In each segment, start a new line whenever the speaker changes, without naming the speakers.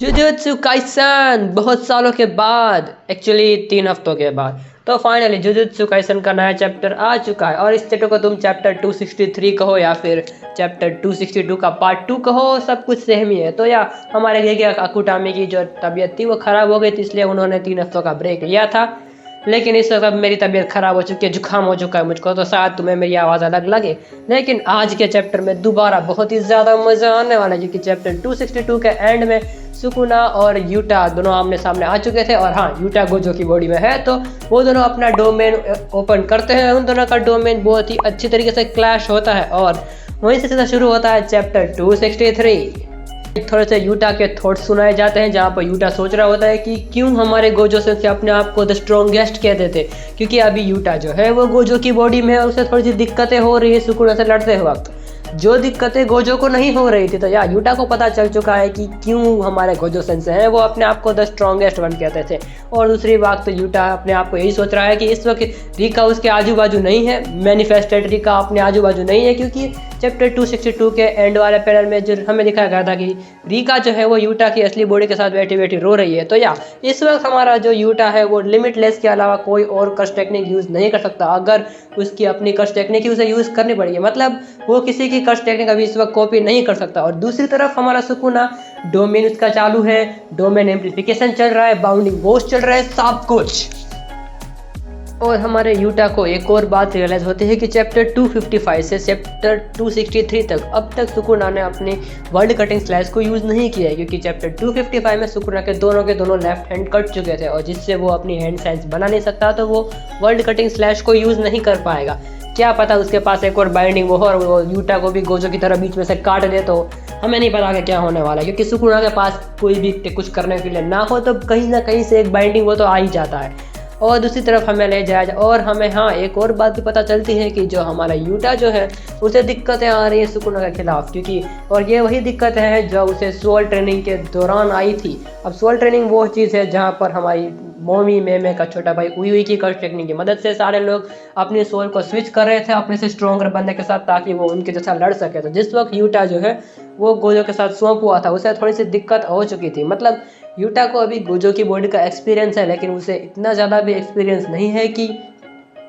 Jujutsu Kaisen बहुत सालों के बाद, एक्चुअली 3 हफ्तों के बाद, तो फाइनली जुजुत्सु काइसन का नया चैप्टर आ चुका है। और इस चैप्टर को तुम चैप्टर 263 कहो या फिर चैप्टर 262 का पार्ट 2 कहो, सब कुछ सेम ही है। तो या हमारे गेगे अकुटामी की जो तबीयत थी वो ख़राब हो गई थी, इसलिए उन्होंने 3 हफ्तों का ब्रेक लिया था। लेकिन इस वक्त मेरी तबीयत ख़राब हो चुकी है, जुकाम हो चुका है मुझको, तो शायद तुम्हें मेरी आवाज़ अलग लगे। लेकिन आज के चैप्टर में दोबारा बहुत ही ज़्यादा मज़ा आने वाला है, क्योंकि चैप्टर 262 के एंड में सुकुना और यूटा दोनों आमने सामने आ चुके थे। और हाँ, यूटा गोजो की बॉडी में है, तो वो दोनों अपना डोमेन ओपन करते हैं। उन दोनों का डोमेन बहुत ही अच्छी तरीके से क्लैश होता है और वहीं से सीधा शुरू होता है चैप्टर 263। थोड़े से यूटा के थॉट्स सुनाए जाते हैं, जहाँ पर यूटा सोच रहा होता है कि क्यों हमारे गोजो से अपने आप को द स्ट्रॉन्गेस्ट कहते थे, क्योंकि अभी यूटा जो है वो गोजो की बॉडी में है और उसे थोड़ी सी दिक्कतें हो रही है सुकुना से लड़ते वक्त, जो दिक्कतें गोजो को नहीं हो रही थी। तो यार यूटा को पता चल चुका है कि क्यों हमारे गोजो सेंसे हैं वो अपने आप को द स्ट्रॉन्गेस्ट वन कहते थे। और दूसरी बात तो यूटा अपने आप को यही सोच रहा है कि इस वक्त रिका उसके आजू बाजू नहीं है, मैनिफेस्टेड रिका अपने आजू बाजू नहीं है, क्योंकि चैप्टर 262 के एंड वाले पैनल में जो हमें दिखाया गया था कि रिका जो है वो यूटा की असली बॉडी के साथ बैठी बैठी रो रही है। तो या इस वक्त हमारा जो यूटा है वो लिमिटलेस के अलावा कोई और कस्ट टेक्निक यूज़ नहीं कर सकता। अगर उसकी अपनी कस्ट टेक्निक ही उसे यूज़ करनी पड़ेगी, मतलब वो किसी की कस्ट टेक्निक अभी इस वक्त कॉपी नहीं कर सकता। और दूसरी तरफ हमारा सुकुना डोमेन उसका चालू है, डोमेन एम्प्लीफिकेशन चल रहा है, बाउंडिंग बोस चल रहा है, सब कुछ। और हमारे यूटा को एक और बात रियलाइज़ होती है कि चैप्टर 255 से चैप्टर 263 तक अब तक सुकुना ने अपनी वर्ल्ड कटिंग स्लैश को यूज़ नहीं किया है, क्योंकि चैप्टर 255 में सुकुना के दोनों लेफ्ट हैंड कट चुके थे और जिससे वो अपनी हैंड साइज बना नहीं सकता, तो वो वर्ल्ड कटिंग स्लैश को यूज़ नहीं कर पाएगा। क्या पता उसके पास एक और बाइंडिंग हो और वो यूटा को भी गोजो की तरह बीच में से काट दे, तो हमें नहीं पता कि क्या होने वाला है। क्योंकि सुकुना के पास कोई भी कुछ करने के लिए ना हो तो कहीं ना कहीं से एक बाइंडिंग वो तो आ ही जाता है। और दूसरी तरफ हमें ले जाया और हमें हाँ एक और बात भी पता चलती है कि जो हमारा यूटा जो है उसे दिक्कतें आ रही हैं सुकुना के खिलाफ, क्योंकि और ये वही दिक्कत है जो उसे सोल ट्रेनिंग के दौरान आई थी। अब सोल ट्रेनिंग वो चीज़ है जहाँ पर हमारी मोमी मेमे का छोटा भाई उई की कस्ट टेक्निक की मदद से सारे लोग अपनी सोल को स्विच कर रहे थे अपने से स्ट्रॉन्गर बनने के साथ, ताकि वो उनके जैसा लड़ सके। तो जिस वक्त यूटा जो है वो गोजो के साथ सौंप हुआ था, उसे थोड़ी सी दिक्कत हो चुकी थी। मतलब यूटा को अभी गोजो की बॉडी का एक्सपीरियंस है, लेकिन उसे इतना ज़्यादा भी एक्सपीरियंस नहीं है कि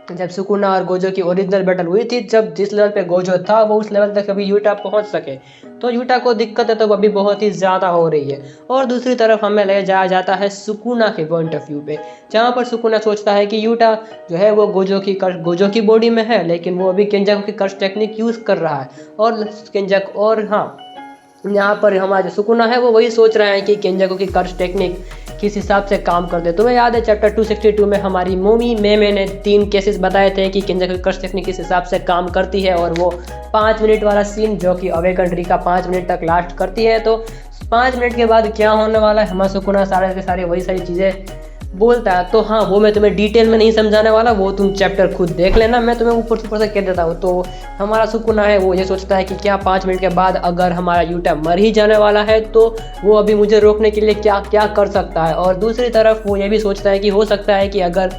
जब सुकुना और गोजो की ओरिजिनल बैटल हुई थी, जब जिस लेवल पे गोजो था वो उस लेवल तक अभी यूटा पहुंच सके। तो यूटा को दिक्कत है तो अभी बहुत ही ज़्यादा हो रही है। और दूसरी तरफ हमें ले जाया जाता है सुकुना के पॉइंट ऑफ व्यू पे, जहाँ पर सुकुना सोचता है कि यूटा जो है वो गोजो की बॉडी में है, लेकिन वो अभी केंजाकू की कर्स टेक्निक यूज़ कर रहा है। और केंजाकू और हाँ यहाँ पर हमारा जो सुकुना है वो वही सोच रहे हैं कि केंजाकू की कर्स टेक्निक किस हिसाब से काम करते। तुम्हें याद है चैप्टर 262 में हमारी मोमी मेमे ने 3 केसेस बताए थे कि केंजाकू की कर्स टेक्निक किस हिसाब से काम करती है, और वो 5 मिनट वाला सीन जो कि अवेकन रिका 5 मिनट तक लास्ट करती है। तो 5 मिनट के बाद क्या होने वाला है, हमारा सुकुना सारे के सारे वही सारी चीज़ें बोलता है। तो हाँ, वो मैं तुम्हें डिटेल में नहीं समझाने वाला, वो तुम चैप्टर खुद देख लेना, मैं तुम्हें ऊपर से कह देता हूँ। तो हमारा सुकुना है वो ये सोचता है कि क्या 5 मिनट के बाद अगर हमारा यूटा मर ही जाने वाला है तो वो अभी मुझे रोकने के लिए क्या क्या कर सकता है। और दूसरी तरफ वो ये भी सोचता है कि हो सकता है कि अगर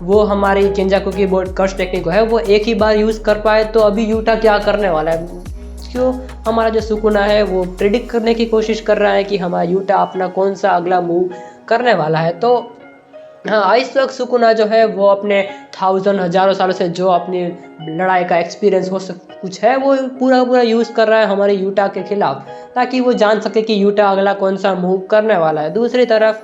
वो हमारी केंजाकू की बोर्ड कर्स टेक्निक को है वो एक ही बार यूज़ कर पाए, तो अभी यूटा क्या करने वाला है। क्यों हमारा जो सुकुना है वो प्रिडिक्ट करने की कोशिश कर रहा है कि हमारा यूटा अपना कौन सा अगला मूव करने वाला है। तो हाँ, इस वक्त सुकुना जो है वो अपने हज़ारों सालों से जो अपनी लड़ाई का एक्सपीरियंस हो कुछ है वो पूरा यूज़ कर रहा है हमारे यूटा के खिलाफ, ताकि वो जान सके कि यूटा अगला कौन सा मूव करने वाला है। दूसरी तरफ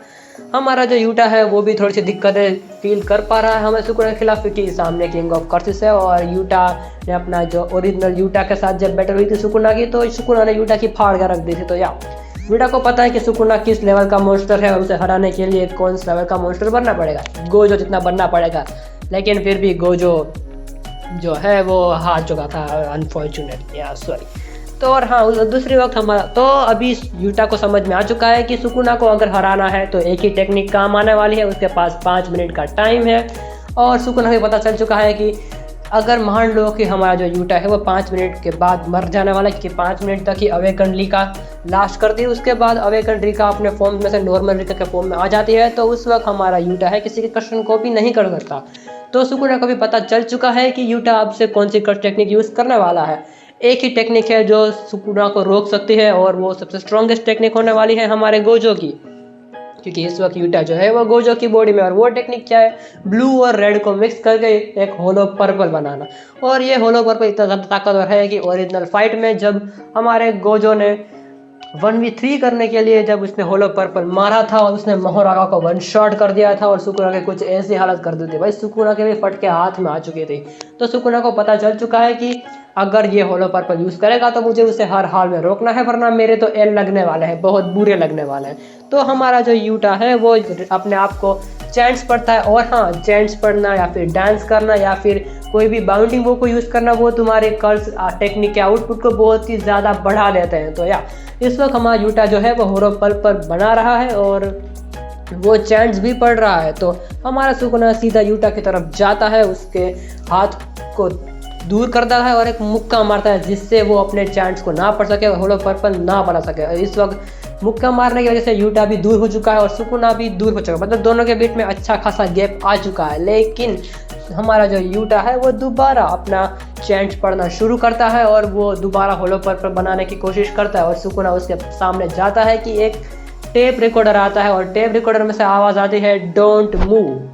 हमारा जो यूटा है वो भी थोड़ी सी दिक्कतें फील कर पा रहा है हमारे सुकुना के खिलाफ, क्योंकि सामने किंग ऑफ कर्सिस है और यूटा ने अपना जो ओरिजिनल यूटा के साथ जब बैटल हुई थी सुकुना की, तो सुकुना ने यूटा की फाड़ के रख दी थी। तो या यूटा को पता है कि सुकुना किस लेवल का मॉन्स्टर है और उसे हराने के लिए कौन सा लेवल का मॉन्स्टर बनना पड़ेगा, गोजो जितना बनना पड़ेगा। लेकिन फिर भी गोजो जो है वो हार चुका था अनफॉर्चुनेटली, या सॉरी। तो और हाँ, दूसरी वक्त हमारा तो अभी यूटा को समझ में आ चुका है कि सुकुना को अगर हराना है तो एक ही टेक्निक काम आने वाली है, उसके पास 5 मिनट का टाइम है। और सुकुना को पता चल चुका है कि अगर मान लो कि हमारा जो यूटा है वो 5 मिनट के बाद मर जाने वाला है, क्योंकि 5 मिनट तक ही अवेकन रिका लास्ट करती है, उसके बाद अवेकन रिका अपने फॉर्म में से नॉर्मल रिका के फॉर्म में आ जाती है, तो उस वक्त हमारा यूटा है किसी के क्वेश्चन कॉपी नहीं कर सकता। तो सुकुना को भी पता चल चुका है कि यूटा अब से कौन सी कट टेक्निक यूज़ करने वाला है। एक ही टेक्निक है जो सुकुना को रोक सकती है, और वो सबसे स्ट्रॉन्गेस्ट टेक्निक होने वाली है हमारे गोजो की, क्योंकि इस वक्त यूटा जो है वो गोजो की बॉडी में। और वो टेक्निक क्या है, ब्लू और रेड को मिक्स करके एक होलो पर्पल बनाना। और ये होलो पर्पल इतना ज़्यादा ताकतवर है कि ओरिजिनल फाइट में जब हमारे गोजो ने 1v3 करने के लिए जब उसने होलो पर्पल मारा था और उसने मोहरागा को वन शॉट कर दिया था और सुकुना के कुछ ऐसी हालत कर दी थी भाई, सुकुना के भी फट के हाथ में आ चुकी थी। तो सुकुना को पता चल चुका है कि अगर ये होलो पर्पल यूज़ करेगा तो मुझे उसे हर हाल में रोकना है, वरना मेरे तो एल लगने वाले हैं, बहुत बुरे लगने वाले हैं। तो हमारा जो यूटा है वो अपने आप को चैंट्स पढ़ता है। और हाँ, चैंट्स पढ़ना या फिर डांस करना या फिर कोई भी बाउंडिंग वो को यूज़ करना, वो तुम्हारे कर्स टेक्निक के आउटपुट को बहुत ही ज़्यादा बढ़ा देते हैं। तो या इस वक्त हमारा यूटा जो है वो होलो पर्पल बना रहा है और वो चैंट्स भी पढ़ रहा है। तो हमारा सुकुना सीधा यूटा की तरफ जाता है, उसके हाथ को दूर करता है और एक मुक्का मारता है जिससे वो अपने चैंट्स को ना पढ़ सके और होलो पर्पल ना बना सके। इस वक्त मुक्का मारने की वजह से यूटा भी दूर हो चुका है और सुकुना भी दूर हो चुका है, मतलब दोनों के बीच में अच्छा खासा गैप आ चुका है। लेकिन हमारा जो यूटा है वो दोबारा अपना चैंट्स पढ़ना शुरू करता है और वो दोबारा होलो पर्पल बनाने की कोशिश करता है। और सुकुना उसके सामने जाता है कि एक टेप रिकॉर्डर आता है और टेप रिकॉर्डर में से आवाज़ आती है, don't move.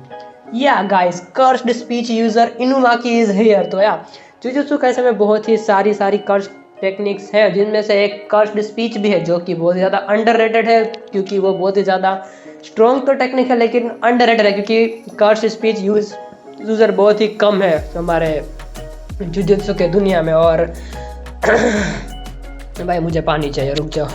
Yo guys, cursed speech user Inumaki is here. तो या जुजुत्सु काइसेन में बहुत ही सारी कर्स्ड टेक्निक्स है, जिनमें से एक कर्स्ड स्पीच भी है जो कि बहुत ज़्यादा अंडररेटेड है, क्योंकि वो बहुत ही ज़्यादा स्ट्रॉन्ग तो टेक्निक है लेकिन अंडररेटेड है, क्योंकि कर्स्ड स्पीच यूज़र बहुत ही कम है हमारे जुजुत्सु के दुनिया में। और भाई मुझे पानी चाहिए, रुक जाओ।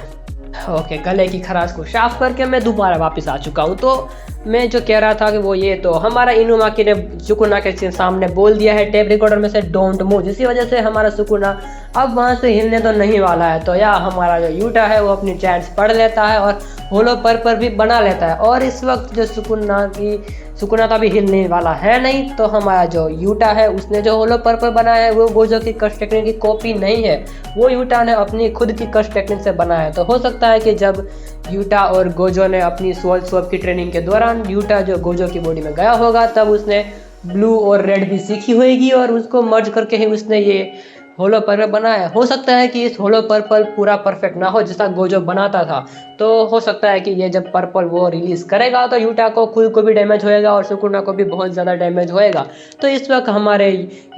ओके, गले की खराश को साफ करके मैं दोबारा वापस आ चुका हूँ। तो मैं जो कह रहा था कि वो ये, तो हमारा इनुमाकी ने सुकुना के सामने बोल दिया है टेप रिकॉर्डर में से डोंट मूव, जिसकी वजह से हमारा सुकुना अब वहाँ से हिलने तो नहीं वाला है। तो या हमारा जो यूटा है वो अपनी चैट्स पढ़ लेता है और होलो पर्पल भी बना लेता है। और इस वक्त जो सुकुना तो अभी हिलने वाला है नहीं, तो हमारा जो यूटा है उसने जो होलो पर्पल बनाया है वो गोजो की कर्स्ट टेक्निक की कॉपी नहीं है, वो यूटा ने अपनी खुद की कर्स्ट टेक्निक से बनाया है। तो हो सकता है कि जब यूटा और गोजो ने अपनी सोल स्वैप की ट्रेनिंग के दौरान यूटा जो गोजो की बॉडी में गया होगा, तब उसने ब्लू और रेड भी सीखी होगी और उसको मर्ज करके ही उसने ये होलो पर्पल बनाया। हो सकता है कि इस होलो पर्पल पूरा परफेक्ट ना हो जैसा गोजो बनाता था, तो हो सकता है कि ये जब पर्पल वो रिलीज करेगा तो यूटा को खुद को भी डैमेज होएगा और सुकुना को भी बहुत ज़्यादा डैमेज होएगा। तो इस वक्त हमारे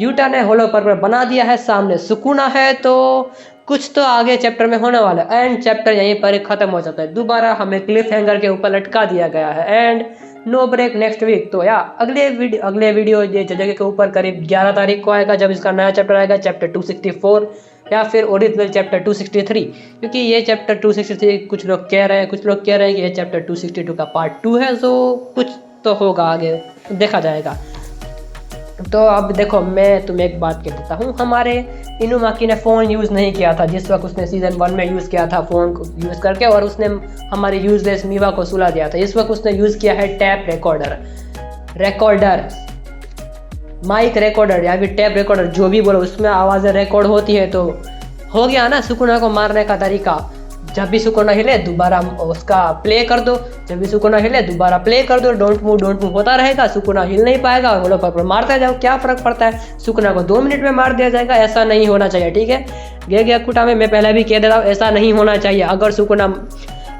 यूटा ने होलो पर्पल बना दिया है, सामने सुकुना है, तो कुछ तो आगे चैप्टर में होने वाला है। एंड चैप्टर यहीं पर खत्म हो जाता है, दोबारा हमें क्लिफ हैंगर के ऊपर लटका दिया गया है। And no break next week. तो या अगले वीडियो ये जगह के ऊपर करीब 11 तारीख को आएगा, जब इसका नया चैप्टर आएगा, चैप्टर 264 या फिर ओरिजिनल चैप्टर 263, क्योंकि ये चैप्टर 263 कुछ लोग कह रहे हैं कि ये चैप्टर 262 का पार्ट 2 है। सो कुछ तो होगा आगे, देखा जाएगा। तो अब देखो, मैं तुम्हें एक बात कह देता हूँ, हमारे इनुमाकी ने फ़ोन यूज़ नहीं किया था जिस वक्त उसने सीज़न 1 में यूज़ किया था फ़ोन को यूज़ करके, और उसने हमारी यूजलेस मीवा को सुला दिया था। इस वक्त उसने यूज़ किया है टैप रिकॉर्डर माइक रिकॉर्डर या फिर टैप रिकॉर्डर, जो भी बोलो, उसमें आवाज़ें रिकॉर्ड होती है। तो हो गया ना सुकुना को मारने का तरीका, जब भी सुकुना हिले दोबारा उसका प्ले कर दो, जब भी सुकुना हिले दोबारा प्ले कर दो, डोंट मूव होता रहेगा, सुकुना हिल नहीं पाएगा और होलो पर्पल मारते जाओ, क्या फ़र्क पड़ता है, सुकुना को 2 मिनट में मार दिया जाएगा। ऐसा नहीं होना चाहिए, ठीक है गे कुटा में मैं पहले भी कह दे रहा हूँ, ऐसा नहीं होना चाहिए। अगर सुकुना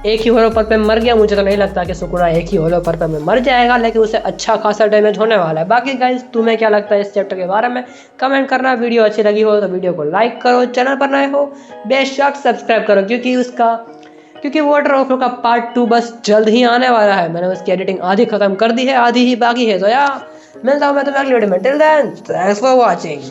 एक ही होलो पर्पल में मर गया, मुझे तो नहीं लगता कि सुकुना एक ही होलो पर्पल में मर जाएगा, लेकिन उसे अच्छा खासा डैमेज होने वाला है। बाकी गाइस, तुम्हें क्या लगता है इस चैप्टर के बारे में कमेंट करना। वीडियो अच्छी लगी हो तो वीडियो को लाइक करो, चैनल पर नए हो बेशक सब्सक्राइब करो, क्योंकि वाटर ऑफ का पार्ट 2 बस जल्द ही आने वाला है। मैंने उसकी एडिटिंग आधी खत्म कर दी है, आधी ही बाकी है। तो यार मिलता हूँ मैं तुम्हें अगली वीडियो में। Till then thanks for watching.